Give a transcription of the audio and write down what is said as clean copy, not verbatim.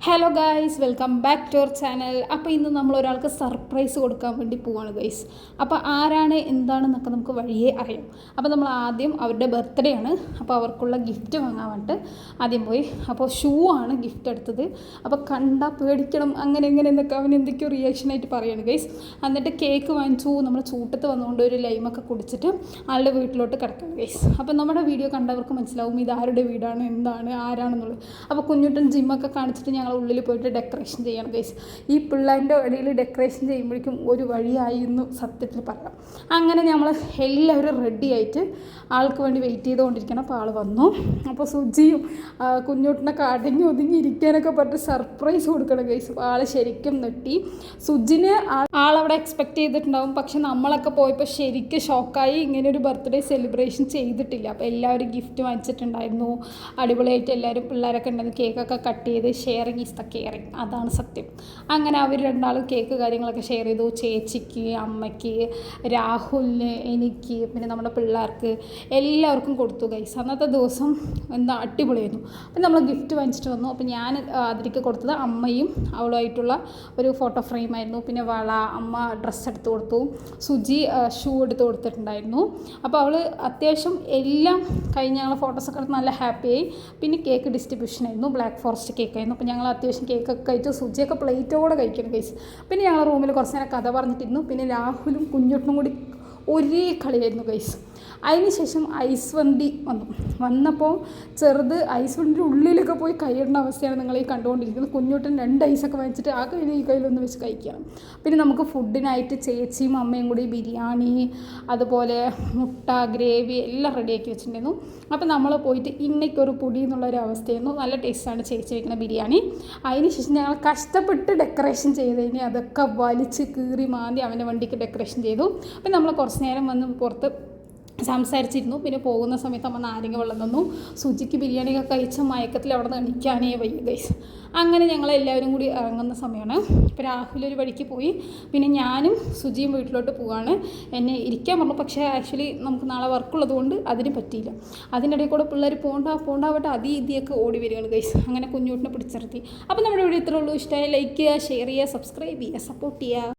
Hello guys, welcome back to our channel. അപ്പോൾ ഇന്ന് നമ്മൾ ഒരാൾക്ക് സർപ്രൈസ് കൊടുക്കാൻ വേണ്ടി പോവാണ് ഗൈസ്. അപ്പോൾ ആരാണ് എന്താണെന്നൊക്കെ നമുക്ക് വഴിയേ അറിയാം. അപ്പോൾ നമ്മൾ ആദ്യം അവരുടെ ബർത്ത്ഡേ ആണ്, അപ്പോൾ അവർക്കുള്ള ഗിഫ്റ്റ് വാങ്ങാൻ വേണ്ടിയിട്ട് ആദ്യം പോയി. അപ്പോൾ ഷൂ ആണ് ഗിഫ്റ്റ് എടുത്തത്. അപ്പോൾ കണ്ടാൽ പേടിക്കണം, അങ്ങനെ എന്നൊക്കെ അവൻ എന്തൊക്കെയോ റിയാക്ഷനായിട്ട് പറയുകയാണ് ഗൈസ്. എന്നിട്ട് കേക്ക് വാങ്ങിച്ചു. നമ്മൾ ചൂട്ടത്ത് വന്നുകൊണ്ട് ഒരു ലൈമൊക്കെ കുടിച്ചിട്ട് ആളുടെ വീട്ടിലോട്ട് കിടക്കണം ഗൈസ്. അപ്പോൾ നമ്മുടെ വീഡിയോ കണ്ടവർക്ക് മനസ്സിലാവും ഇത് ആരുടെ വീടാണ്, എന്താണ്, ആരാണെന്നുള്ളത്. അപ്പോൾ കുഞ്ഞുട്ടൻ ജിമ്മൊക്കെ കാണിച്ചിട്ട് ഞങ്ങൾ ഉള്ളിൽ പോയിട്ട് ഡെക്കറേഷൻ ചെയ്യണം ഗൈസ്. ഈ പിള്ളേരുടെ ഇടയിൽ ഡെക്കറേഷൻ ചെയ്യുമ്പോഴേക്കും ഒരു വഴിയായിരുന്നു സത്യത്തിൽ പറയാം. അങ്ങനെ നമ്മൾ എല്ലാവരും റെഡി ആയിട്ട് ആൾക്ക് വേണ്ടി വെയിറ്റ് ചെയ്തുകൊണ്ടിരിക്കണം. അപ്പോൾ ആൾ വന്നു. അപ്പോൾ സുജിയും കുഞ്ഞുട്ടിനൊക്കെ അടങ്ങി ഒതുങ്ങി ഇരിക്കാനൊക്കെ പറഞ്ഞിട്ട് സർപ്രൈസ് കൊടുക്കണം ഗൈസ്. അപ്പോൾ ആൾ ശരിക്കും നെട്ടി. സുജിന് ആളവിടെ എക്സ്പെക്റ്റ് ചെയ്തിട്ടുണ്ടാവും, പക്ഷെ നമ്മളൊക്കെ പോയപ്പോൾ ശരിക്കും ഷോക്കായി. ഇങ്ങനെ ഒരു ബർത്ത്ഡേ സെലിബ്രേഷൻ ചെയ്തിട്ടില്ല. അപ്പോൾ എല്ലാവരും ഗിഫ്റ്റ് വാങ്ങിച്ചിട്ടുണ്ടായിരുന്നു. അടിപൊളിയായിട്ട് എല്ലാവരും പിള്ളേരൊക്കെ ഉണ്ടായിരുന്നു. കേക്കൊക്കെ കട്ട് ചെയ്ത് ഷെയറിങ് ഈസ് ദ കെയറിങ്, അതാണ് സത്യം. അങ്ങനെ അവർ രണ്ടാളും കേക്ക് കാര്യങ്ങളൊക്കെ ഷെയർ ചെയ്തു. ചേച്ചിക്ക്, അമ്മയ്ക്ക്, രാഹുലിന്, എനിക്ക്, പിന്നെ നമ്മുടെ പിള്ളേർക്ക് എല്ലാവർക്കും കൊടുത്തു ഗൈസ്. അന്നത്തെ ദിവസം എന്താ അടിപൊളിയായിരുന്നു. അപ്പം നമ്മൾ ഗിഫ്റ്റ് വാങ്ങിച്ചിട്ട് വന്നു. അപ്പം ഞാൻ അതിലേക്ക് കൊടുത്തത് അമ്മയും അവളുമായിട്ടുള്ള ഒരു ഫോട്ടോ ഫ്രെയിമായിരുന്നു. പിന്നെ വള, അമ്മ ഡ്രസ്സ് എടുത്ത് കൊടുത്തു. സുജി ഷൂ എടുത്ത് കൊടുത്തിട്ടുണ്ടായിരുന്നു. അപ്പോൾ അവൾ അത്യാവശ്യം എല്ലാം കഴിഞ്ഞ് ഞങ്ങൾ ഫോട്ടോസൊക്കെ എടുത്ത് നല്ല ഹാപ്പിയായി. പിന്നെ കേക്ക് ഡിസ്ട്രിബ്യൂഷൻ ആയിരുന്നു, ബ്ലാക്ക് ഫോറസ്റ്റ് കേക്കായിരുന്നു. അപ്പോൾ ഞങ്ങൾ അത്യാവശ്യം കേക്കൊക്കെ കഴിച്ചു. സുജിയൊക്കെ പ്ലേറ്റോടെ കഴിക്കണം ഗൈസ്. പിന്നെ ഞങ്ങൾ റൂമിൽ കുറച്ച് നേരം കഥ പറഞ്ഞിട്ടിരുന്നു. പിന്നെ രാഹുലും കുഞ്ഞുട്ടനും കൂടി ഒരേ കളിയായിരുന്നു ഗൈസ്. അതിനുശേഷം ഐസ് വണ്ടി വന്നപ്പോൾ ചെറുത് ഐസ് വണ്ടിയുടെ ഉള്ളിലൊക്കെ പോയി കൈയിടുന്ന അവസ്ഥയാണ് നിങ്ങൾ ഈ കണ്ടുകൊണ്ടിരിക്കുന്നത്. കുഞ്ഞുട്ടൻ 2 ഐസൊക്കെ വാങ്ങിച്ചിട്ട് ആ കയ്യിൽ ഈ കയ്യിലൊന്ന് വെച്ച് കഴിക്കണം. പിന്നെ നമുക്ക് ഫുഡിനായിട്ട് ചേച്ചിയും അമ്മയും കൂടി ബിരിയാണി, അതുപോലെ മുട്ട, ഗ്രേവി എല്ലാം റെഡിയാക്കി വെച്ചിട്ടുണ്ടായിരുന്നു. അപ്പോൾ നമ്മൾ പോയിട്ട് ഇന്നേക്കൊരു പൊടി എന്നുള്ളൊരു അവസ്ഥയായിരുന്നു. നല്ല ടേസ്റ്റാണ് ചേച്ചി വയ്ക്കുന്ന ബിരിയാണി. അതിനുശേഷം ഞങ്ങൾ കഷ്ടപ്പെട്ട് ഡെക്കറേഷൻ ചെയ്തതിന് അതൊക്കെ വലിച്ച് കീറി മാന്തി അവൻ്റെ വണ്ടിക്ക് ഡെക്കറേഷൻ ചെയ്തു. പിന്നെ നമ്മൾ കുറച്ച് നേരം വന്ന് പുറത്ത് സംസാരിച്ചിരുന്നു. പിന്നെ പോകുന്ന സമയത്ത് അമ്മ നാരങ്ങ വെള്ളം തന്നു. സുജിക്ക് ബിരിയാണിയൊക്കെ കഴിച്ച മയക്കത്തിൽ അവിടെ നിന്ന് എണിക്കാനേ വയ്യ ഗൈസ്. അങ്ങനെ ഞങ്ങളെല്ലാവരും കൂടി ഇറങ്ങുന്ന സമയമാണ്. ഇപ്പോൾ രാഹുൽ ഒരു വഴിക്ക് പോയി. പിന്നെ ഞാനും സുജിയും വീട്ടിലോട്ട് പോവാണ്. എന്നെ ഇരിക്കാൻ പറഞ്ഞു, പക്ഷേ ആക്ച്വലി നമുക്ക് നാളെ വർക്കുള്ളത് കൊണ്ട് അതിന് പറ്റിയില്ല. അതിനിടയിൽ കൂടെ പിള്ളേർ പോണ്ടാവട്ടെ ഇതിയൊക്കെ ഓടി വരികയാണ് ഗൈസ്. അങ്ങനെ കുഞ്ഞുട്ടിനെ പിടിച്ചിർത്തി. അപ്പോൾ നമ്മുടെ വീഡിയോ ഇത്രേ ഉള്ളൂ. ഇഷ്ടമായി ലൈക്ക് ചെയ്യുക, ഷെയർ ചെയ്യുക, സബ്സ്ക്രൈബ് ചെയ്യുക, സപ്പോർട്ട് ചെയ്യുക.